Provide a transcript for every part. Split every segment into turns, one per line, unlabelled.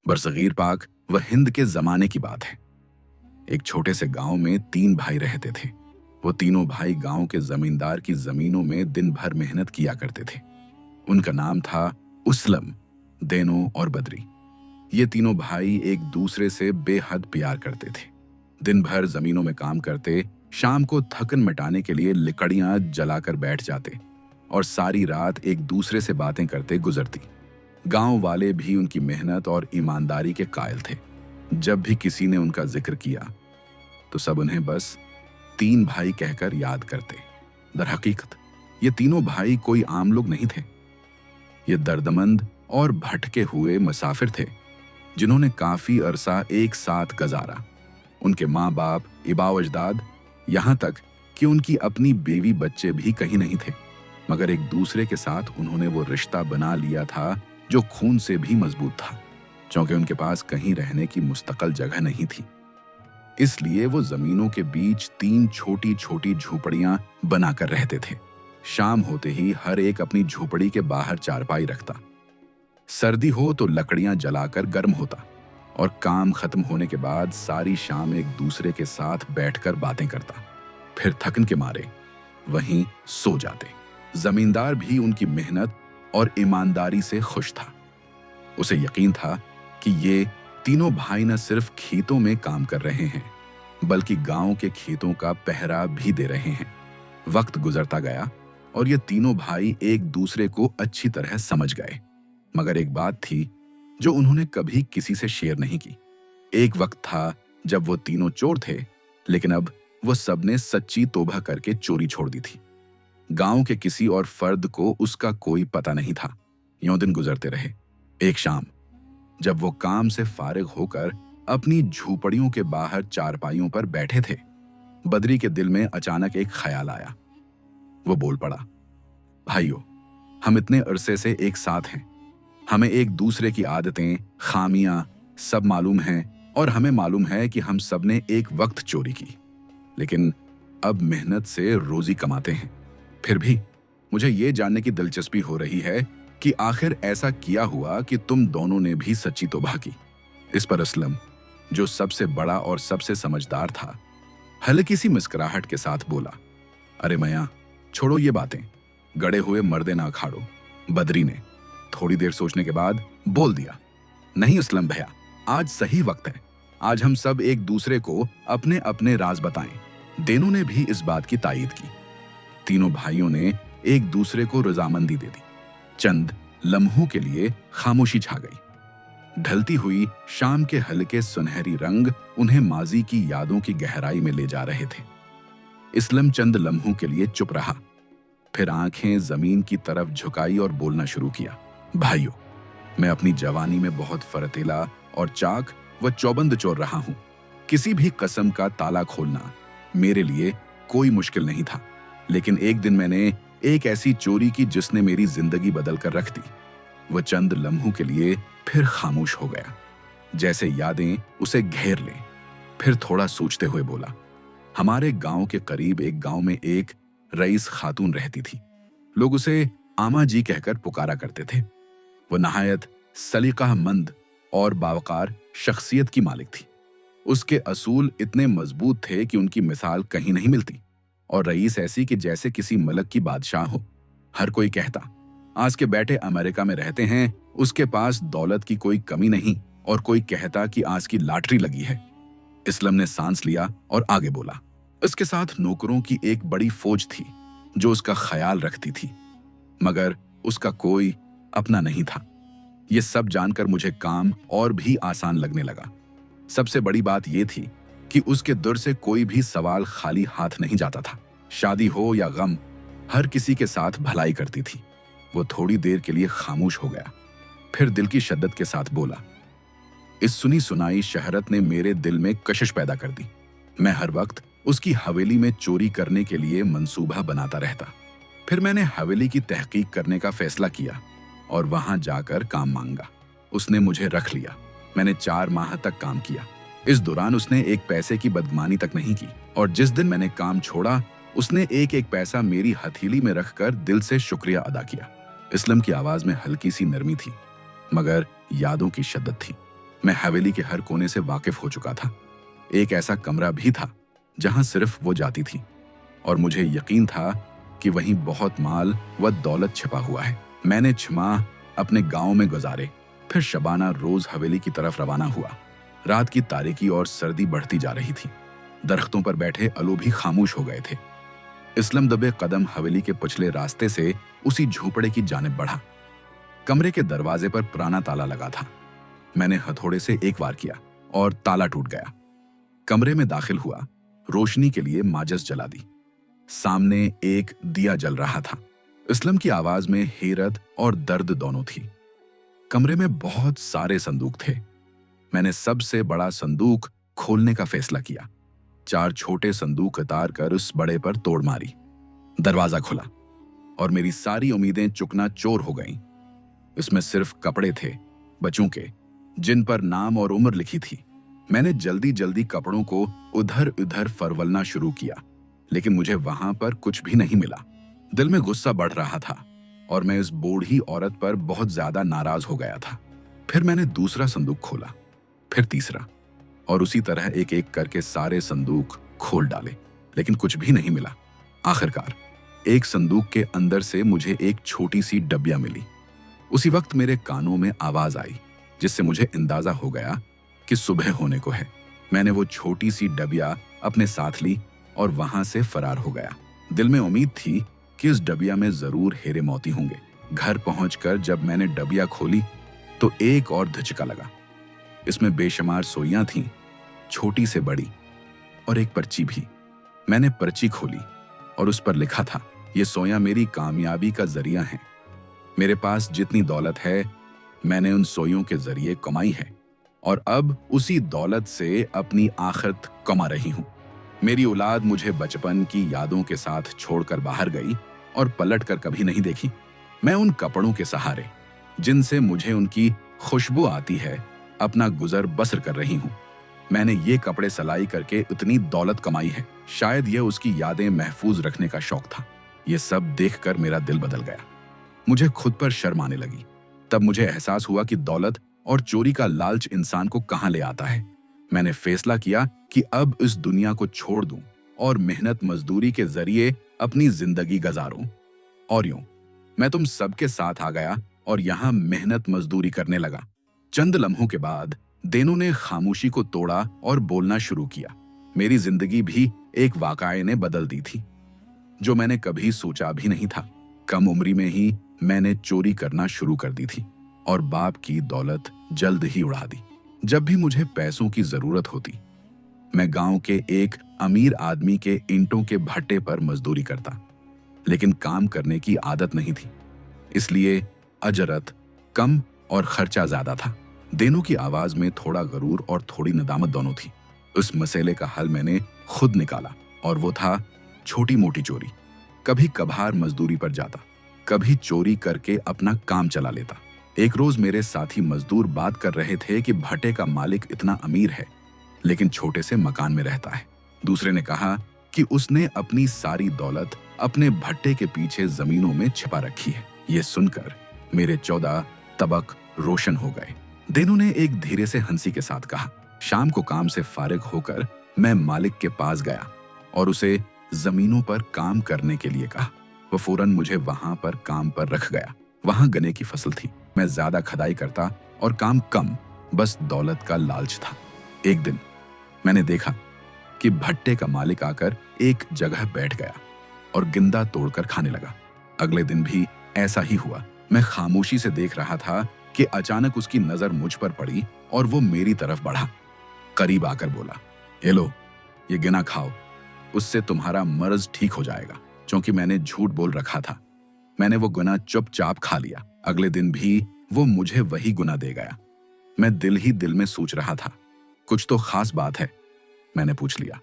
बरसगीर पाक व हिंद के जमाने की बात है। एक छोटे से गांव में 3 भाई रहते थे। वो तीनों भाई गांव के जमींदार की जमीनों में दिन भर मेहनत किया करते थे। उनका नाम था उसलम, देनो और बदरी। ये तीनों भाई एक दूसरे से बेहद प्यार करते थे। दिन भर जमीनों में काम करते, शाम को थकन मिटाने के लिए लकड़ियां जलाकर बैठ जाते और सारी रात एक दूसरे से बातें करते गुजरती। गांव वाले भी उनकी मेहनत और ईमानदारी के कायल थे। जब भी किसी ने उनका जिक्र किया तो सब उन्हें बस 3 भाई कहकर याद करते। दरहकीकत ये तीनों भाई कोई आम लोग नहीं थे। ये दर्दमंद और भटके हुए मुसाफिर थे जिन्होंने काफी अरसा एक साथ गुजारा। उनके माँ बाप, इबाव अजदाद, यहाँ तक कि उनकी अपनी बीवी बच्चे भी कहीं नहीं थे, मगर एक दूसरे के साथ उन्होंने वो रिश्ता बना लिया था जो खून से भी मजबूत था। क्योंकि उनके पास कहीं रहने की मुस्तकिल जगह नहीं थी, इसलिए वो जमीनों के बीच 3 छोटी छोटी झोपड़ियां बनाकर रहते थे। शाम होते ही हर एक अपनी झोपड़ी के बाहर चारपाई रखता। सर्दी हो तो लकड़ियां जलाकर गर्म होता और काम खत्म होने के बाद सारी शाम एक दूसरे के साथ बैठकर बातें करता। फिर थकन के मारे वहीं सो जाते। जमींदार भी उनकी मेहनत और ईमानदारी से खुश था। उसे यकीन था कि ये तीनों भाई न सिर्फ खेतों में काम कर रहे हैं बल्कि गांव के खेतों का पहरा भी दे रहे हैं। वक्त गुजरता गया और ये तीनों भाई एक दूसरे को अच्छी तरह समझ गए, मगर एक बात थी जो उन्होंने कभी किसी से शेयर नहीं की। एक वक्त था जब वो तीनों चोर थे, लेकिन अब वो सबने सच्ची तौबा करके चोरी छोड़ दी थी। गांव के किसी और फर्द को उसका कोई पता नहीं था। यूं दिन गुजरते रहे। एक शाम जब वो काम से फारिग होकर अपनी झोपड़ियों के बाहर चारपाइयों पर बैठे थे, बदरी के दिल में अचानक एक ख्याल आया। वो बोल पड़ा, भाइयों, हम इतने अरसे से एक साथ हैं। हमें एक दूसरे की आदतें, खामियां सब मालूम हैं और हमें मालूम है कि हम सब ने एक वक्त चोरी की, लेकिन अब मेहनत से रोजी कमाते हैं। फिर भी मुझे ये जानने की दिलचस्पी हो रही है कि आखिर ऐसा क्या हुआ कि तुम दोनों ने भी सच्ची तौबा की। इस पर असलम, जो सबसे बड़ा और सबसे समझदार था, हल्की सी मुस्कुराहट के साथ बोला, अरे मया, छोड़ो ये बातें, गड़े हुए मर्दे ना अखाड़ो। बदरी ने थोड़ी देर सोचने के बाद बोल दिया, नहीं असलम भैया, आज सही वक्त है। आज हम सब एक दूसरे को अपने अपने राज बताएं। देनों ने भी इस बात की तायीद की। तीनों भाइयों ने एक दूसरे को रजामंदी दे दी। चंद लम्हों के लिए खामोशी छा गई। ढलती हुई शाम के हल्के सुनहरी रंग उन्हें माजी की यादों की गहराई में ले जा रहे थे। इसलम चंद लम्हों के लिए चुप रहा, फिर आंखें जमीन की तरफ झुकाई और बोलना शुरू किया, भाइयों, मैं अपनी जवानी में बहुत फरतीला और चाक व चौबंद चोर रहा हूं। किसी भी कसम का ताला खोलना मेरे लिए कोई मुश्किल नहीं था, लेकिन एक दिन मैंने एक ऐसी चोरी की जिसने मेरी जिंदगी बदल कर रख दी। वह चंद लम्हों के लिए फिर खामोश हो गया, जैसे यादें उसे घेर लें। फिर थोड़ा सोचते हुए बोला, हमारे गांव के करीब एक गांव में एक रईस खातून रहती थी। लोग उसे आमा जी कहकर पुकारा करते थे। वो नहायत सलीकामंद और बावकार शख्सियत की मालिक थी। उसके असूल इतने मजबूत थे कि उनकी मिसाल कहीं नहीं मिलती, और रईस ऐसी कि जैसे किसी मलक की बादशाह हो। हर कोई कहता, आज के बेटे अमेरिका में रहते हैं, उसके पास दौलत की कोई कमी नहीं, और कोई कहता कि आज की लॉटरी लगी है। इसलम ने सांस लिया और आगे बोला, उसके साथ नौकरों की एक बड़ी फौज थी जो उसका ख्याल रखती थी, मगर उसका कोई अपना नहीं था। यह सब जानकर मुझे काम और भी आसान लगने लगा। सबसे बड़ी बात यह थी कि उसके दर से कोई भी सवाल खाली हाथ नहीं जाता था। शादी हो या गम, हर किसी के साथ भलाई करती थी। वो थोड़ी देर के लिए खामोश हो गया, फिर दिल की शिद्दत के साथ बोला, इस सुनी सुनाई शहरत ने मेरे दिल में कशिश पैदा कर दी। मैं हर वक्त उसकी हवेली में चोरी करने के लिए मंसूबा बनाता रहता। फिर मैंने हवेली की तहकीक करने का फैसला किया और वहां जाकर काम मांगा। उसने मुझे रख लिया। मैंने 4 माह तक काम किया। इस दौरान उसने एक पैसे की बदगुमानी तक नहीं की, और जिस दिन मैंने काम छोड़ा उसने एक एक पैसा मेरी हथेली में रखकर दिल से शुक्रिया अदा किया। इसलम की आवाज में हल्की सी नरमी थी, मगर यादों की शिद्दत थी। मैं हवेली के हर कोने से वाकिफ हो चुका था। एक ऐसा कमरा भी था जहां सिर्फ वो जाती थी, और मुझे यकीन था कि वहीं बहुत माल व दौलत छिपा हुआ है। मैंने 6 माह अपने गांव में गुजारे, फिर शबाना रोज हवेली की तरफ रवाना हुआ। रात की तारीकी और सर्दी बढ़ती जा रही थी। दरख्तों पर बैठे अलो भी खामोश हो गए थे। इसलम दबे कदम हवेली के पिछले रास्ते से उसी झोपड़े की जानिब बढ़ा। कमरे के दरवाजे पर पुराना ताला लगा था। मैंने हथौड़े से एक वार किया और ताला टूट गया। कमरे में दाखिल हुआ, रोशनी के लिए माचिस जला दी। सामने एक दिया जल रहा था। इसलम की आवाज में हैरत और दर्द दोनों थी। कमरे में बहुत सारे संदूक थे। मैंने सबसे बड़ा संदूक खोलने का फैसला किया। 4 छोटे संदूक उतार कर उस बड़े पर तोड़ मारी। दरवाजा खुला और मेरी सारी उम्मीदें चुकना चोर हो गईं। इसमें सिर्फ कपड़े थे, बच्चों के, जिन पर नाम और उम्र लिखी थी। मैंने जल्दी जल्दी कपड़ों को उधर उधर फरवलना शुरू किया, लेकिन मुझे वहां पर कुछ भी नहीं मिला। दिल में गुस्सा बढ़ रहा था और मैं इस बूढ़ी औरत पर बहुत ज्यादा नाराज हो गया था। फिर मैंने दूसरा संदूक खोला, फिर तीसरा, और उसी तरह एक एक करके सारे संदूक खोल डाले, लेकिन कुछ भी नहीं मिला। आखिरकार एक संदूक के अंदर से मुझे एक छोटी सी डबिया मिली। उसी वक्त मेरे कानों में आवाज आई, जिससे मुझे अंदाजा हो गया कि सुबह होने को है। मैंने वो छोटी सी डबिया अपने साथ ली और वहां से फरार हो गया। दिल में उम्मीद थी कि इस डबिया में जरूर हीरे मोती होंगे। घर पहुंचकर जब मैंने डबिया खोली तो एक और धचका लगा। इसमें बेशुमार सोइयां थीं, छोटी से बड़ी, और एक पर्ची भी। मैंने पर्ची खोली और उस पर लिखा था, ये सोइयां मेरी कामयाबी का जरिया हैं। मेरे पास जितनी दौलत है मैंने उन सोइयों के जरिए कमाई है, और अब उसी दौलत से अपनी आखिरत कमा रही हूं। मेरी औलाद मुझे बचपन की यादों के साथ छोड़कर बाहर गई और पलटकर कभी नहीं देखी। मैं उन कपड़ों के सहारे, जिनसे मुझे उनकी खुशबू आती है, अपना गुजर बसर कर रही हूं। मैंने ये कपड़े सिलाई करके इतनी दौलत कमाई है। शायद यह उसकी यादें महफूज रखने का शौक था। ये सब देखकर मेरा दिल बदल गया। मुझे खुद पर शर्म आने लगी। तब मुझे एहसास हुआ कि दौलत और चोरी का लालच इंसान को कहां ले आता है। मैंने फैसला किया कि अब इस दुनिया को छोड़ दूं और मेहनत मजदूरी के जरिए अपनी जिंदगी गुजारूं। और यूं मैं तुम सबके साथ आ गया और यहां मेहनत मजदूरी करने लगा। चंद लम्हों के बाद देनों ने खामोशी को तोड़ा और बोलना शुरू किया। मेरी जिंदगी भी एक वाकये ने बदल दी थी, जो मैंने कभी सोचा भी नहीं था। कम उम्री में ही मैंने चोरी करना शुरू कर दी थी और बाप की दौलत जल्द ही उड़ा दी। जब भी मुझे पैसों की जरूरत होती, मैं गांव के एक अमीर आदमी के ईंटों के भट्टे पर मजदूरी करता, लेकिन काम करने की आदत नहीं थी, इसलिए अजरत कम और खर्चा ज्यादा था। देनों की आवाज में थोड़ा गरूर और थोड़ी नदामत दोनों थी। उस मसले का हल मैंने खुद निकाला, और वो था छोटी मोटी चोरी। कभी कभार मजदूरी पर जाता, कभी चोरी करके अपना काम चला लेता। एक रोज मेरे साथी मजदूर बात कर रहे थे कि भट्टे का मालिक इतना अमीर है, लेकिन छोटे से मकान में रहता है। दूसरे ने कहा कि उसने अपनी सारी दौलत अपने भट्टे के पीछे जमीनों में छिपा रखी है। ये सुनकर मेरे 14 तबक रोशन हो गए। देनों ने एक धीरे से हंसी के साथ कहा। शाम को काम से फारिग होकर मैं मालिक के पास गया और उसे जमीनों पर काम करने के लिए कहा। वो फौरन मुझे वहां पर काम पर रख गया। वहां गन्ने की फसल थी। मैं ज्यादा खदाई करता और काम कम, बस दौलत का लालच था। एक दिन मैंने देखा कि भट्टे का मालिक आकर एक जगह बैठ गया और गिंदा तोड़कर खाने लगा। अगले दिन भी ऐसा ही हुआ। मैं खामोशी से देख रहा था कि अचानक उसकी नजर मुझ पर पड़ी और वो मेरी तरफ बढ़ा। करीब आकर बोला, ये लो, ये गिना खाओ, उससे तुम्हारा मर्ज ठीक हो जाएगा। क्योंकि मैंने झूठ बोल रखा था, मैंने वो गुना चुपचाप खा लिया। अगले दिन भी वो मुझे वही गुना दे गया। मैं दिल ही दिल में सोच रहा था, कुछ तो खास बात है। मैंने पूछ लिया,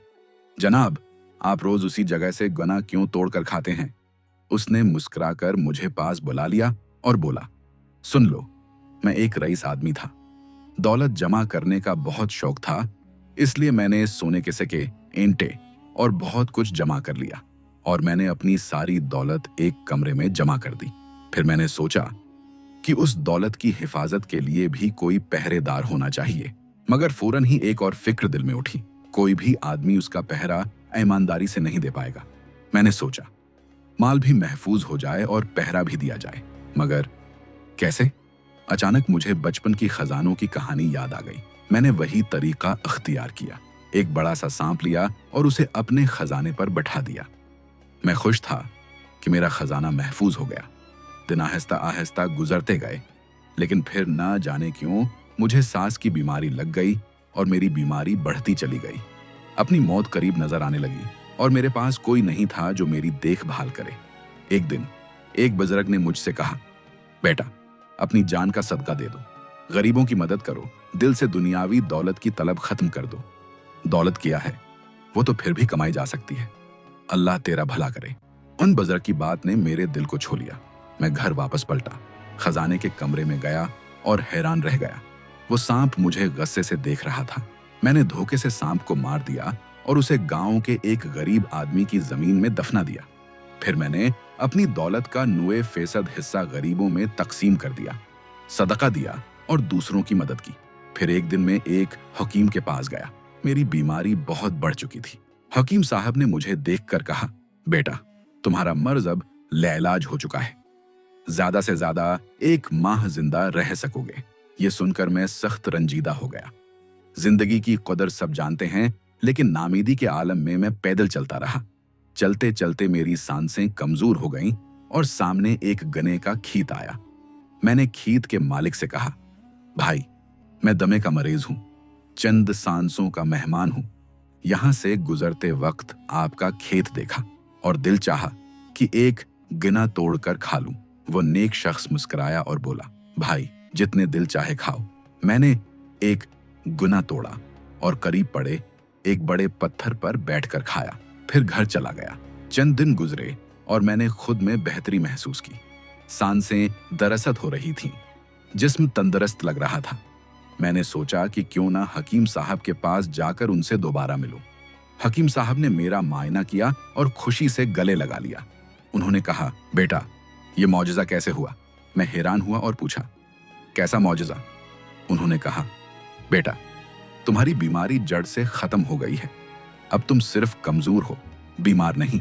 जनाब, आप रोज उसी जगह से गुना क्यों तोड़कर खाते हैं? उसने मुस्कुराकर मुझे पास बुला लिया और बोला, सुन लो, मैं एक रईस आदमी था। दौलत जमा करने का बहुत शौक था, इसलिए मैंने सोने के सिक्के, ईंटें और बहुत कुछ जमा कर लिया, और मैंने अपनी सारी दौलत एक कमरे में जमा कर दी। फिर मैंने सोचा कि उस दौलत की हिफाजत के लिए भी कोई पहरेदार होना चाहिए। मगर फौरन ही एक और फिक्र दिल में उठी, कोई भी आदमी उसका पहरा ईमानदारी से नहीं दे पाएगा। मैंने सोचा माल भी महफूज हो जाए और पहरा भी दिया जाए, मगर कैसे? अचानक मुझे बचपन की खजानों की कहानी याद आ गई। मैंने वही तरीका अख्तियार किया, एक बड़ा सा सांप लिया और उसे अपने खजाने पर बैठा दिया। मैं खुश था कि मेरा खजाना महफूज हो गया। दिन आहिस्ता आहिस्ता गुजरते गए, लेकिन फिर ना जाने क्यों मुझे सांस की बीमारी लग गई और मेरी बीमारी बढ़ती चली गई। अपनी मौत करीब नजर आने लगी और मेरे पास कोई नहीं था जो मेरी देखभाल करे। एक दिन एक बुजुर्ग ने मुझसे कहा, बेटा, अपनी जान का सदका दे दो, गरीबों की मदद करो, दिल से दुनियावी दौलत की तलब खत्म कर दो। दौलत क्या है, वो तो फिर भी कमाई जा सकती है। अल्लाह तेरा भला करे। उन बुजुर्ग की बात ने मेरे दिल को छू लिया। मैं घर वापस पलटा, खजाने के कमरे में गया और हैरान रह गया। वो सांप मुझे गुस्से से देख रहा था। मैंने धोखे से सांप को मार दिया और उसे गांव के एक गरीब आदमी की जमीन में दफना दिया। फिर मैंने अपनी दौलत का 9% हिस्सा गरीबों में तकसीम कर दिया, सदका दिया और दूसरों की मदद की। फिर एक दिन मैं एक हकीम के पास गया। मेरी बीमारी बहुत बढ़ चुकी थी। हकीम साहब ने मुझे देखकर कहा, बेटा, तुम्हारा मर्ज अब लाइलाज हो चुका है, ज्यादा से ज्यादा 1 माह जिंदा रह सकोगे। ये सुनकर मैं सख्त रंजीदा हो गया। जिंदगी की कदर सब जानते हैं, लेकिन नामीदी के आलम में मैं पैदल चलता रहा। चलते चलते मेरी सांसें कमजोर हो गईं और सामने एक गने का खीत आया। मैंने खीत के मालिक से कहा, भाई, मैं दमे का मरीज हूं, चंद सांसों का मेहमान हूं। यहां से गुजरते वक्त आपका खेत देखा और दिल चाहा कि एक गिना तोड़कर खा लूं। वो नेक शख्स मुस्कुराया और बोला, भाई, जितने दिल चाहे खाओ। मैंने एक गुना तोड़ा और करीब पड़े एक बड़े पत्थर पर बैठकर खाया। फिर घर चला गया। चंद दिन गुजरे और मैंने खुद में बेहतरी महसूस की। सांसें दरअसत हो रही थीं, जिस्म तंदुरुस्त लग रहा था। मैंने सोचा कि क्यों ना हकीम साहब के पास जाकर उनसे दोबारा मिलूं। हकीम साहब ने मेरा मायना किया और खुशी से गले लगा लिया। उन्होंने कहा, बेटा, ये मौजज़ा कैसे हुआ? मैं हैरान हुआ और पूछा, कैसा मौजज़ा? उन्होंने कहा, बेटा, तुम्हारी बीमारी जड़ से खत्म हो गई है। अब तुम सिर्फ कमजोर हो, बीमार नहीं।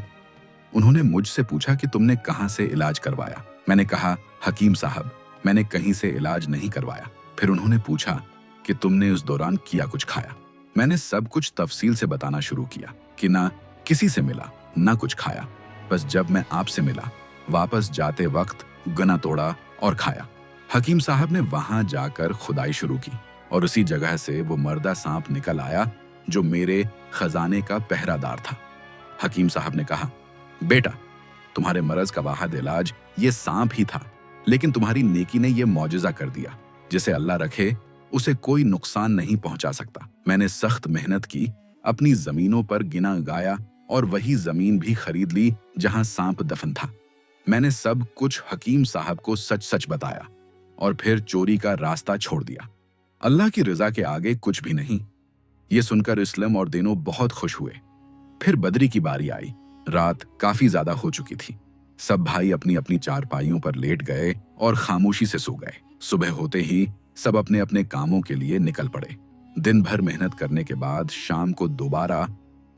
उन्होंने मुझसे पूछा कि तुमने कहां से इलाज करवाया? मैंने कहा, हकीम साहब, मैंने कहीं से इलाज नहीं करवाया। फिर उन्होंने पूछा कि तुमने उस दौरान किया कुछ खाया? मैंने सब कुछ तफसील से बताना शुरू किया कि ना किसी से मिला, ना कुछ खाया। बस जब मैं आपसे मिला, वापस जाते वक्त गना तोड़ा और खाया। हकीम साहब ने वहां जाकर खुदाई शुरू की और उसी जगह से वो मर्दा सांप निकल आया जो मेरे खजाने का पहरादार था। हकीम साहब ने कहा, बेटा, तुम्हारे मरज का वाहिद इलाज ये सांप ही था, लेकिन तुम्हारी नेकी ने ये मौजज़ा कर दिया। जिसे अल्लाह रखे उसे कोई नुकसान नहीं पहुंचा सकता। मैंने सख्त मेहनत की, अपनी जमीनों पर गिना गाया और वही जमीन भी खरीद ली जहां सांप दफन था। मैंने सब कुछ हकीम साहब को सच सच बताया और फिर चोरी का रास्ता छोड़ दिया। अल्लाह की रजा के आगे कुछ भी नहीं। ये सुनकर इस्लाम और देनो बहुत खुश हुए। फिर बदरी की बारी आई। रात काफी ज्यादा हो चुकी थी। सब भाई अपनी अपनी चारपाइयों पर लेट गए और खामोशी से सो गए। सुबह होते ही सब अपने अपने कामों के लिए निकल पड़े। दिन भर मेहनत करने के बाद शाम को दोबारा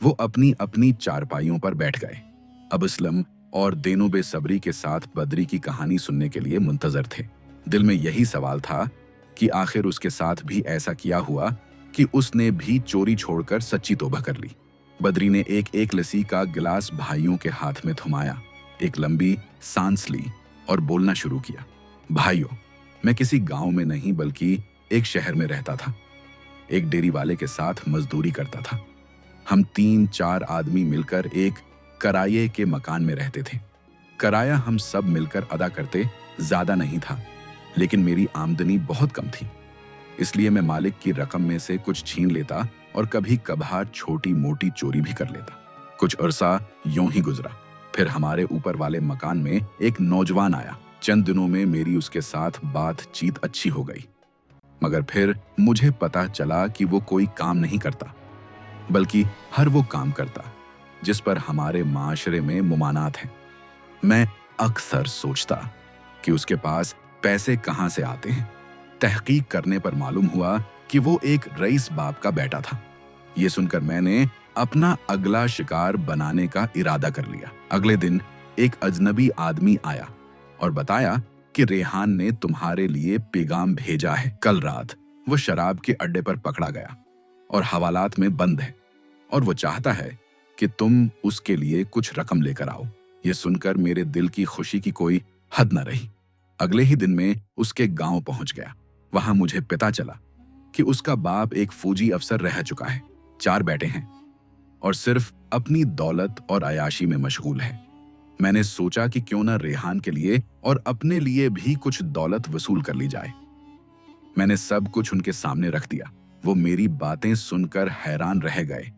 वो अपनी अपनी चारपाइयों पर बैठ गए। अब इस्लाम और देनो बेसब्री के साथ बदरी की कहानी सुनने के लिए मुंतजर थे। दिल में यही सवाल था कि आखिर उसके साथ भी ऐसा किया हुआ कि उसने भी चोरी छोड़कर सच्ची तौबा कर ली। बदरी ने एक एक लस्सी का गिलास भाइयों के हाथ में थमाया, एक लंबी सांस ली और बोलना शुरू किया। भाइयों, मैं किसी गांव में नहीं बल्कि एक शहर में रहता था। एक डेयरी वाले के साथ मजदूरी करता था। हम 3-4 आदमी मिलकर एक किराए के मकान में रहते थे। किराया हम सब मिलकर अदा करते, ज्यादा नहीं था, लेकिन मेरी आमदनी बहुत कम थी। इसलिए मैं मालिक की रकम में से कुछ छीन लेता और कभी कभार छोटी मोटी चोरी भी कर लेता। कुछ अरसा यूं ही गुजरा। फिर हमारे ऊपर वाले मकान में एक नौजवान आया। चंद दिनों में मेरी उसके साथ बातचीत अच्छी हो गई, मगर फिर मुझे पता चला कि वो कोई काम नहीं करता, बल्कि हर वो काम करता जिस पर हमारे माशरे में मुमानात है। मैं अक्सर सोचता कि उसके पास पैसे कहाँ से आते हैं। तहकीक करने पर मालूम हुआ कि वो एक रईस बाप का बेटा था। ये सुनकर मैंने अपना अगला शिकार बनाने का इरादा कर लिया। अगले दिन एक अजनबी आदमी आया और बताया कि रेहान ने तुम्हारे लिए पैगाम भेजा है। कल रात वो शराब के अड्डे पर पकड़ा गया और हवालात में बंद है और वो चाहता है कि तुम उसके लिए कुछ रकम लेकर आओ। ये सुनकर मेरे दिल की खुशी की कोई हद न रही। अगले ही दिन में उसके गांव पहुंच गया। वहां मुझे पता चला कि उसका बाप एक फौजी अफसर रह चुका है, 4 बेटे हैं और सिर्फ अपनी दौलत और अयाशी में मशगूल है। मैंने सोचा कि क्यों ना रेहान के लिए और अपने लिए भी कुछ दौलत वसूल कर ली जाए। मैंने सब कुछ उनके सामने रख दिया। वो मेरी बातें सुनकर हैरान रह गए,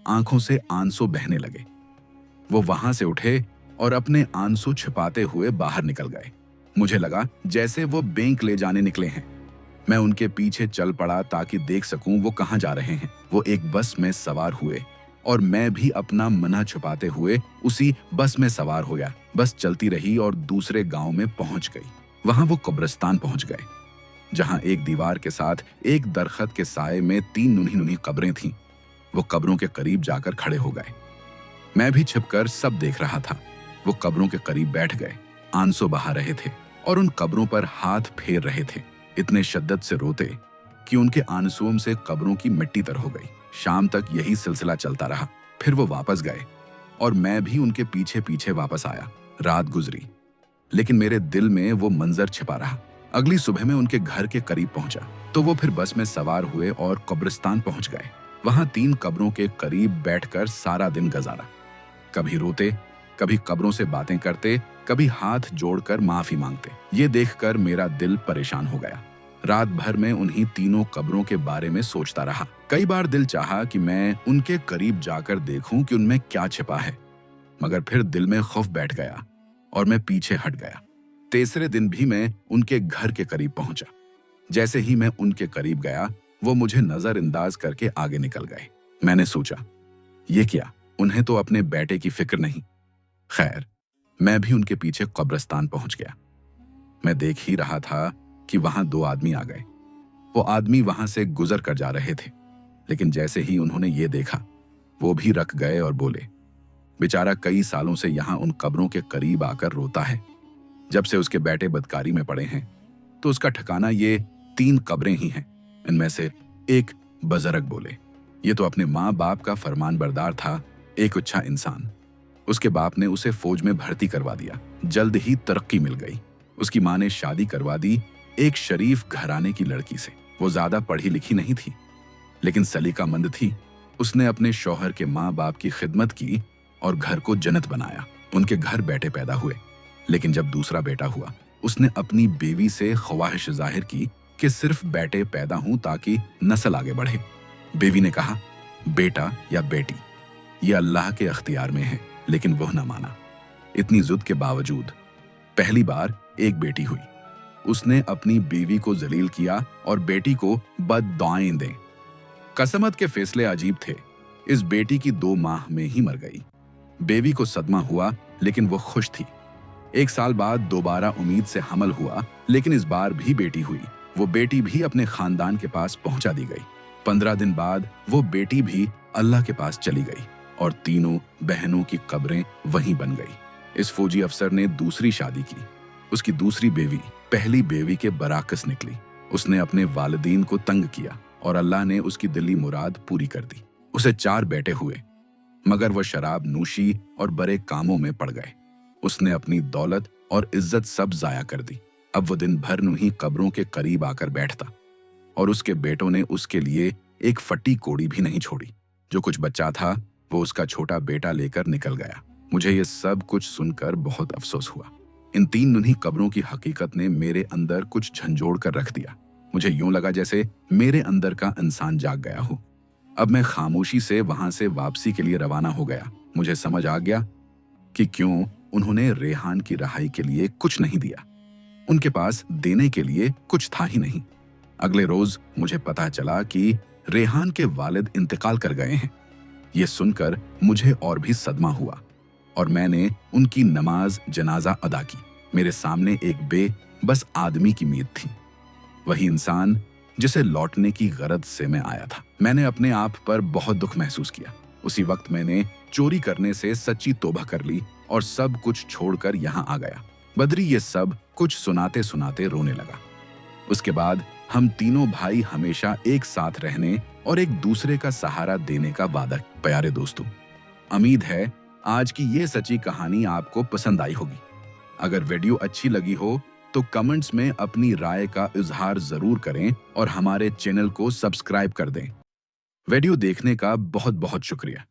आंखों से आंसू बहने लगे। वो वहां से उठे और अपने आंसू छिपाते हुए बाहर निकल गए। मुझे लगा जैसे वो बैंक ले जाने निकले हैं। मैं उनके पीछे चल पड़ा ताकि देख सकूं वो कहां जा रहे हैं। वो एक बस में सवार हुए और मैं भी अपना मना छुपाते हुए उसी बस में सवार हो गया। बस चलती रही और दूसरे गांव में पहुंच गई। वहां वो कब्रिस्तान पहुंच गए, जहां एक दीवार के साथ एक दरख्त के साए में 3 नुनी कब्रें थीं। वो कब्रों के करीब जाकर खड़े हो गए। मैं भी छिपकर सब देख रहा था। वो कब्रों के करीब बैठ गए, आंसू बहा रहे थे और उन कब्रों पर हाथ फेर रहे थे। इतने शिद्दत से रोते कि उनके आंसुओं से कब्रों की मिट्टी तर हो गई। शाम तक यही सिलसिला चलता रहा। फिर वो वापस गए और मैं भी उनके पीछे पीछे वापस आया। रात गुजरी, लेकिन मेरे दिल में वो मंजर छिपा रहा। अगली सुबह मैं उनके घर के करीब पहुंचा तो वो फिर बस में सवार हुए और कब्रिस्तान पहुंच गए। वहां 3 कब्रों के करीब बैठकर सारा दिन गुजारा। कभी रोते, कभी कब्रों से बातें करते, कभी हाथ जोड़कर माफी मांगते। ये देखकर मेरा दिल परेशान हो गया। रात भर में उन्हीं तीनों कब्रों के बारे में सोचता रहा। कई बार दिल चाहा कि मैं उनके करीब जाकर देखूं कि उनमें क्या छिपा है, मगर फिर दिल में खौफ बैठ गया और मैं पीछे हट गया। तीसरे दिन भी मैं उनके घर के करीब पहुंचा। जैसे ही मैं उनके करीब गया, वो मुझे नजरअंदाज करके आगे निकल गए। मैंने सोचा, ये क्या, उन्हें तो अपने बेटे की फिक्र नहीं। खैर, मैं भी उनके पीछे कब्रिस्तान पहुंच गया। मैं देख ही रहा था कि वहां 2 आदमी आ गए। वो आदमी वहां से गुजर कर जा रहे थे, लेकिन जैसे ही उन्होंने ये देखा, वो भी रख गए और बोले, बेचारा कई सालों से यहां उन कब्रों के करीब आकर रोता है। जब से उसके बेटे बदकारी में पड़े हैं तो उसका ठिकाना ये 3 कब्रें ही हैं। इनमें से एक बुजुर्ग बोले, ये तो अपने माँ बाप का फरमान बरदार था, एक अच्छा इंसान। उसके बाप ने उसे फौज में भर्ती करवा दिया। जल्द ही तरक्की मिल गई। उसकी माँ ने शादी करवा दी एक शरीफ घराने की लड़की से। वो ज्यादा पढ़ी लिखी नहीं थी, लेकिन सलीकामंद थी। उसने अपने शौहर के माँ बाप की खिदमत की और घर को जन्नत बनाया। उनके घर बेटे पैदा हुए, लेकिन जब दूसरा बेटा हुआ, उसने अपनी बीवी से ख्वाहिश जाहिर की कि सिर्फ बेटे पैदा हों ताकि नस्ल आगे बढ़े। बीवी ने कहा, बेटा या बेटी ये अल्लाह के अख्तियार में है, लेकिन वह न माना। इतनी जिद के बावजूद पहली बार एक बेटी हुई। उसने अपनी बीवी को जलील किया और बेटी को बद्दुआएं दें। कसमत के फैसले अजीब थे। इस बेटी की 2 माह में ही मर गई। बेवी को सदमा हुआ, लेकिन वो खुश थी। 1 साल बाद दोबारा उम्मीद से हमल हुआ, लेकिन इस बार भी बेटी हुई। वो बेटी भी अपने खानदान के पास पहुंचा दी गई। 15 दिन बाद वो बेटी भी अल्लाह के पास चली गई और तीनों बहनों की कब्रें वहीं बन गई। इस फौजी अफसर ने दूसरी शादी की। उसकी दूसरी बेवी पहली बेवी के बराकस निकली। उसने अपने वालिदीन को तंग किया और अल्लाह ने उसकी दिली मुराद पूरी कर दी। उसे 4 बेटे हुए, मगर वह शराब नूशी और बड़े कामों में पड़ गए। उसने अपनी दौलत और इज्जत सब जाया कर दी। अब वो दिन भर यूं ही कब्रों के करीब आकर बैठता और उसके बेटों ने उसके लिए एक फटी कोड़ी भी नहीं छोड़ी। जो कुछ बच्चा था वो उसका छोटा बेटा लेकर निकल गया। मुझे ये सब कुछ सुनकर बहुत अफसोस हुआ। इन 3 नुन्ही कब्रों की हकीकत ने मेरे अंदर कुछ झंझोड़ कर रख दिया। मुझे यूं लगा जैसे मेरे अंदर का इंसान जाग गया हो। अब मैं खामोशी से वहां से वापसी के लिए रवाना हो गया। मुझे समझ आ गया कि क्यों उन्होंने रेहान की रहाई के लिए कुछ नहीं दिया। उनके पास देने के लिए कुछ था ही नहीं। अगले रोज मुझे पता चला कि रेहान के वालिद इंतकाल कर गए हैं। ये सुनकर मुझे और भी सदमा हुआ और मैंने उनकी नमाज जनाजा अदा की। मेरे सामने एक बस आदमी की नीयत थी, वही इंसान जिसे लौटने की गरज से मैं आया था। मैंने अपने आप पर बहुत दुख महसूस किया। उसी वक्त मैंने चोरी करने से सच्ची तौबा कर ली और सब कुछ छोड़कर यहाँ आ गया। बद्री ये सब कुछ सुनाते सुनाते रोने लगा। उसके बाद हम तीनों भाई हमेशा एक साथ रहने और एक दूसरे का सहारा देने का वादा। प्यारे दोस्तों, उम्मीद है आज की ये सच्ची कहानी आपको पसंद आई होगी। अगर वीडियो अच्छी लगी हो तो कमेंट्स में अपनी राय का इजहार जरूर करें और हमारे चैनल को सब्सक्राइब कर दें। वीडियो देखने का बहुत बहुत शुक्रिया।